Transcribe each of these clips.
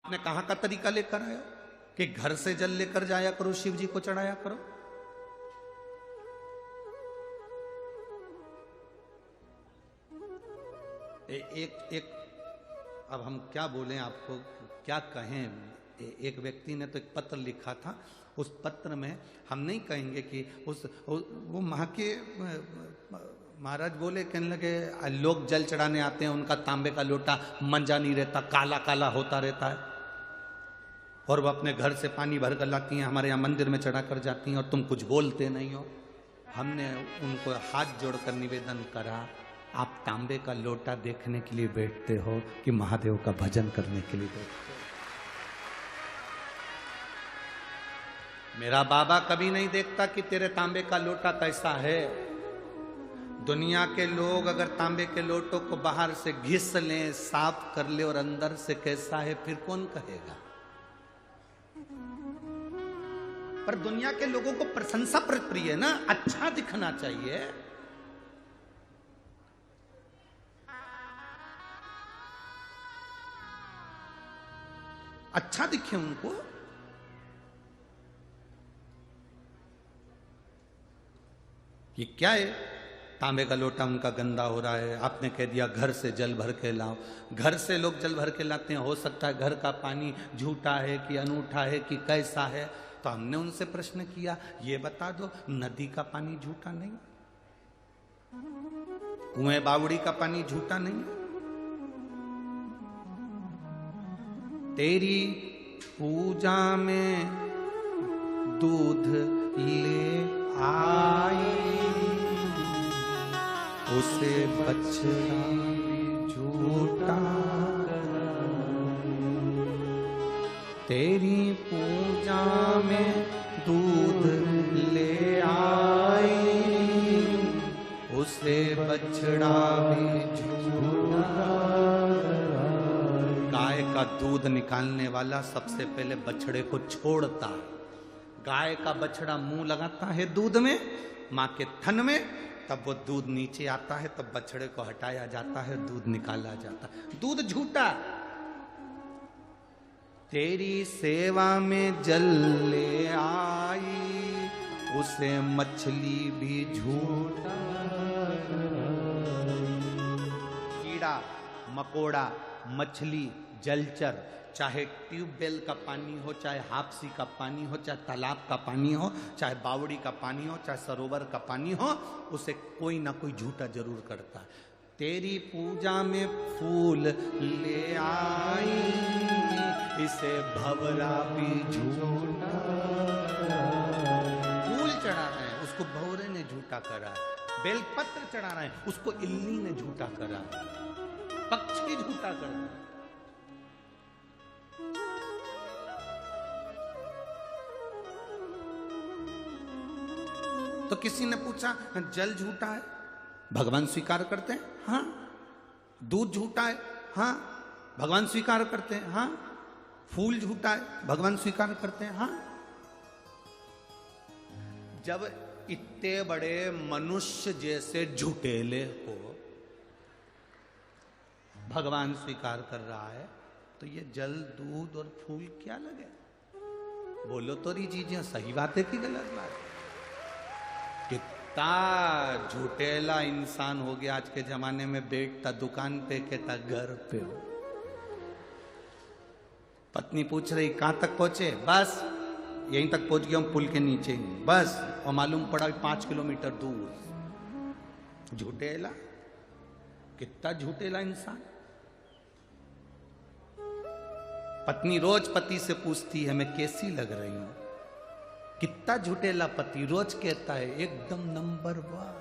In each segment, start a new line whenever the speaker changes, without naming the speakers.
आपने कहां का तरीका लेकर आया कि घर से जल लेकर जाया करो, शिव जी को चढ़ाया करो। एक एक अब हम क्या बोलें आपको, क्या कहें। एक व्यक्ति ने तो एक पत्र लिखा था, उस पत्र में हम नहीं कहेंगे कि वो वहां के महाराज बोले, कहने लगे लोग जल चढ़ाने आते हैं, उनका तांबे का लोटा मंजा नहीं रहता, काला काला होता रहता है, और वो अपने घर से पानी भर कर लाती हैं, हमारे यहाँ मंदिर में चढ़ा कर जाती हैं, और तुम कुछ बोलते नहीं हो। हमने उनको हाथ जोड़कर निवेदन करा, आप तांबे का लोटा देखने के लिए बैठते हो कि महादेव का भजन करने के लिए बैठते हो? मेरा बाबा कभी नहीं देखता कि तेरे तांबे का लोटा कैसा है। दुनिया के लोग अगर तांबे के लोटों को बाहर से घिस लें, साफ कर ले, और अंदर से कैसा है, फिर कौन कहेगा। पर दुनिया के लोगों को प्रशंसा प्रिय है ना, अच्छा दिखना चाहिए। अच्छा दिखे उनको। ये क्या है, तांबे का लोटा उनका गंदा हो रहा है, आपने कह दिया घर से जल भर के लाओ। घर से लोग जल भर के लाते हैं, हो सकता है घर का पानी झूठा है कि अनूठा है कि कैसा है। तो हमने उनसे प्रश्न किया, ये बता दो, नदी का पानी झूठा नहीं, कुएं बावड़ी का पानी झूठा नहीं। तेरी पूजा में दूध ले आई, उसे बछड़ा झूठा। तेरी पूजा में दूध ले आई, उसे बछड़ा भी झूठा। गाय का दूध निकालने वाला सबसे पहले बछड़े को छोड़ता है। गाय का बछड़ा मुंह लगाता है दूध में, मां के थन में, तब वो दूध नीचे आता है, तब बछड़े को हटाया जाता है, दूध निकाला जाता है। दूध झूठा। तेरी सेवा में जल ले आई, उसे मछली भी झूठा। कीड़ा मकोड़ा, मछली, जलचर, चाहे ट्यूबवेल का पानी हो, चाहे हापसी का पानी हो, चाहे तालाब का पानी हो, चाहे बावड़ी का पानी हो, चाहे सरोवर का पानी हो, उसे कोई ना कोई झूठा जरूर करता है। तेरी पूजा में फूल ले आई, इसे भंवरा भी झूठा। फूल चढ़ा रहे हैं, उसको भंवरे ने झूठा करा है। बेलपत्र चढ़ा रहे हैं, उसको इल्ली ने झूठा करा है। पक्षी झूठा करता है। तो किसी ने पूछा, जल झूठा है, भगवान स्वीकार करते हैं? हाँ। दूध झूठा है? हाँ, भगवान स्वीकार करते हैं। हाँ। फूल झूठा है, भगवान स्वीकार करते हैं। हाँ। जब इतने बड़े मनुष्य जैसे झूठेले को भगवान स्वीकार कर रहा है, तो ये जल, दूध और फूल क्या लगे? बोलो तो रही चीजें, सही बात है कि गलत बात है? कितना झूठेला इंसान हो गया आज के जमाने में, बैठता दुकान पे, कहता घर पे हो। पत्नी पूछ रही कहां तक पहुंचे? बस यहीं तक पहुंच गया हूं, पुल के नीचे ही बस। और मालूम पड़ा 5 किलोमीटर दूर। झूठेला, कितना झूठेला इंसान। पत्नी रोज पति से पूछती है, मैं कैसी लग रही हूं? कितना झूठेला पति, रोज कहता है एकदम नंबर 1।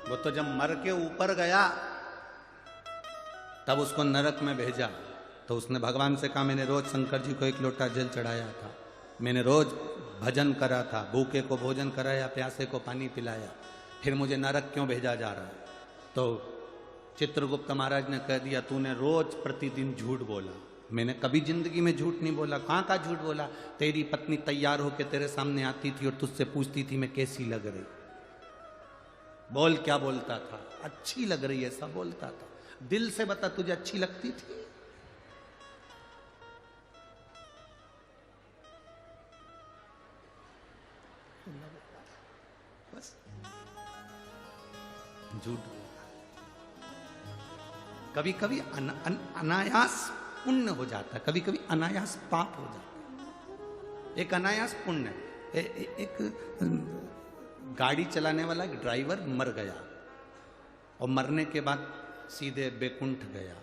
वो तो जब मर के ऊपर गया, तब उसको नरक में भेजा। तो उसने भगवान से कहा, मैंने रोज शंकर जी को 1 लोटा जल चढ़ाया था, मैंने रोज भजन करा था, भूखे को भोजन कराया, प्यासे को पानी पिलाया, फिर मुझे नरक क्यों भेजा जा रहा है? तो चित्रगुप्त महाराज ने कह दिया, तूने रोज प्रतिदिन झूठ बोला। मैंने कभी जिंदगी में झूठ नहीं बोला। कहाँ का झूठ बोला? तेरी पत्नी तैयार होकर तेरे सामने आती थी और तुझसे पूछती थी मैं कैसी लग रही। बोल क्या बोलता था, अच्छी लग रही है ऐसा बोलता था, दिल से बता तुझे अच्छी लगती थी? बस झूठ। कभी कभी अनायास पुण्य हो जाता है, कभी कभी अनायास पाप हो जाता है। एक अनायास पुण्य, एक गाड़ी चलाने वाला एक ड्राइवर मर गया और मरने के बाद सीधे बैकुंठ गया।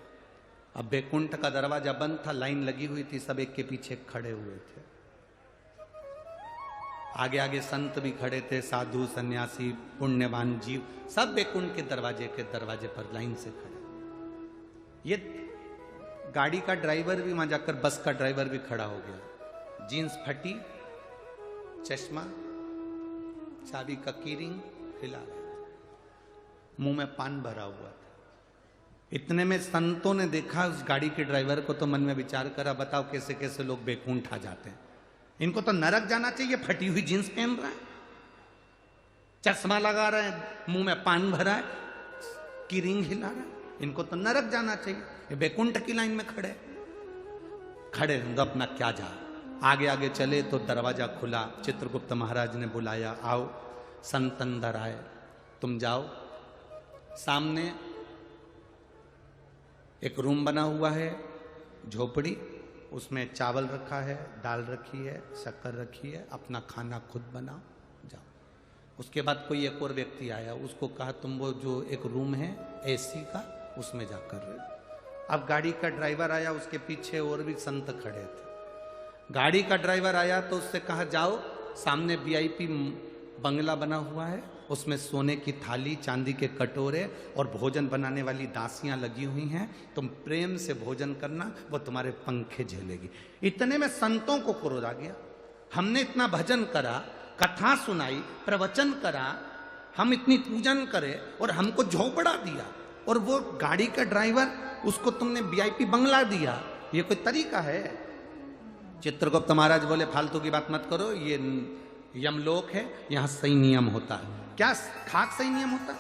अब बैकुंठ का दरवाजा बंद था, लाइन लगी हुई थी, सब एक के पीछे खड़े हुए थे। आगे आगे संत भी खड़े थे, साधु सन्यासी पुण्यवान जीव, सब बैकुंठ के दरवाजे पर लाइन से खड़े। ये गाड़ी का ड्राइवर भी वहां जाकर, बस का ड्राइवर भी खड़ा हो गया, जीन्स फटी, चश्मा, चाबी का कीरिंग हिला रहा था, मुंह में पान भरा हुआ था। इतने में संतों ने देखा उस गाड़ी के ड्राइवर को, तो मन में विचार करा, बताओ कैसे कैसे लोग बैकुंठ आ जाते हैं, इनको तो नरक जाना चाहिए। फटी हुई जींस पहन रहा है, चश्मा लगा रहा है, मुंह में पान भरा है, कीरिंग हिला रहा है, इनको तो नरक जाना चाहिए। ये बैकुंठ की लाइन में खड़े तो अपना क्या जा। आगे आगे चले तो दरवाजा खुला, चित्रगुप्त महाराज ने बुलाया, आओ संत अंदर आए, तुम जाओ। सामने एक रूम बना हुआ है, झोपड़ी, उसमें चावल रखा है, दाल रखी है, शक्कर रखी है, अपना खाना खुद बनाओ, जाओ। उसके बाद कोई एक और व्यक्ति आया, उसको कहा तुम वो जो एक रूम है एसी का, उसमें जाकर रहो। अब गाड़ी का ड्राइवर आया, उसके पीछे और भी संत खड़े थे। गाड़ी का ड्राइवर आया तो उससे कहा जाओ, सामने वीआईपी बंगला बना हुआ है, उसमें सोने की थाली, चांदी के कटोरे और भोजन बनाने वाली दासियां लगी हुई हैं, तुम प्रेम से भोजन करना, वो तुम्हारे पंखे झेलेगी। इतने में संतों को क्रोध आ गया, हमने इतना भजन करा, कथा सुनाई, प्रवचन करा, हम इतनी पूजन करे और हमको झोपड़ा दिया, और वो गाड़ी का ड्राइवर, उसको तुमने वीआईपी बंगला दिया, ये कोई तरीका है? चित्रगुप्त महाराज बोले फालतू की बात मत करो, ये यमलोक है, यहां सही नियम होता है। क्या खाक सही नियम होता है?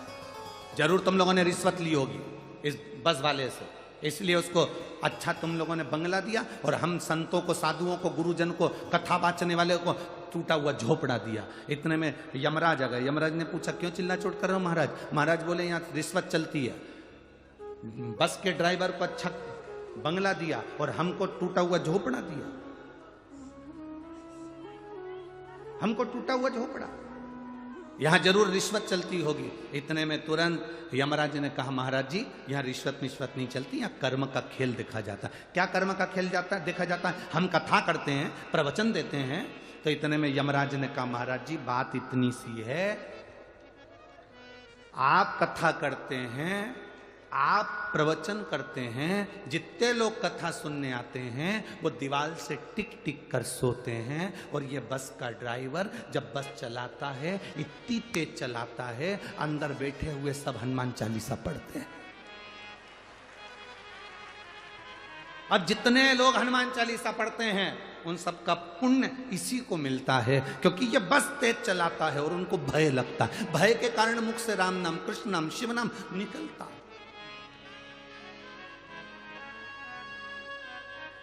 जरूर तुम लोगों ने रिश्वत ली होगी इस बस वाले से, इसलिए उसको अच्छा तुम लोगों ने बंगला दिया, और हम संतों को, साधुओं को, गुरुजन को, कथा बाचने वाले को टूटा हुआ झोपड़ा दिया। इतने में यमराज आ गए। यमराज ने पूछा क्यों चिल्ला चोट कर रहे हो महाराज? महाराज बोले यहाँ रिश्वत चलती है, बस के ड्राइवर को अच्छा बंगला दिया और हमको टूटा हुआ झोपड़ा दिया, हमको टूटा हुआ झोपड़ा, यहां जरूर रिश्वत चलती होगी। इतने में तुरंत यमराज ने कहा महाराज जी यहां रिश्वत नहीं चलती, यहां कर्म का खेल देखा जाता है। क्या कर्म का खेल देखा जाता है? हम कथा करते हैं, प्रवचन देते हैं। तो इतने में यमराज ने कहा महाराज जी बात इतनी सी है, आप कथा करते हैं, आप प्रवचन करते हैं, जितने लोग कथा सुनने आते हैं वो दीवार से टिक टिक कर सोते हैं, और ये बस का ड्राइवर जब बस चलाता है इतनी तेज चलाता है, अंदर बैठे हुए सब हनुमान चालीसा पढ़ते हैं। अब जितने लोग हनुमान चालीसा पढ़ते हैं उन सब का पुण्य इसी को मिलता है, क्योंकि ये बस तेज चलाता है और उनको भय लगता है, भय के कारण मुख से राम नाम, कृष्ण नाम, शिव नाम निकलता है।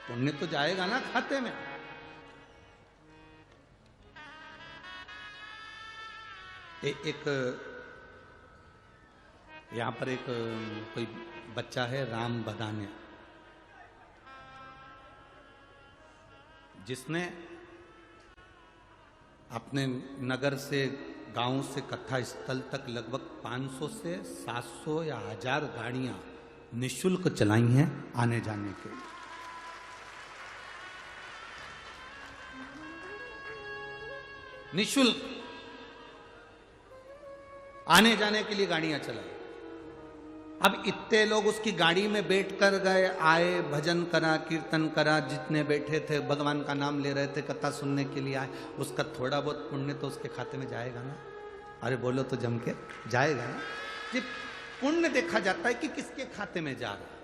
पुण्य तो जाएगा ना खाते में। एक यहां पर एक कोई बच्चा है राम बदाने, जिसने अपने नगर से, गांव से कथा स्थल तक लगभग 500 से 700 या 1000 गाड़ियां निःशुल्क चलाई हैं आने जाने के लिए। निःशुल्क आने जाने के लिए गाड़ियां चलाई। अब इतने लोग उसकी गाड़ी में बैठकर गए, आए, भजन करा, कीर्तन करा, जितने बैठे थे भगवान का नाम ले रहे थे, कथा सुनने के लिए आए, उसका थोड़ा बहुत पुण्य तो उसके खाते में जाएगा ना? अरे बोलो तो जम के जाएगा ना। जब पुण्य देखा जाता है कि किसके खाते में जा रहा है।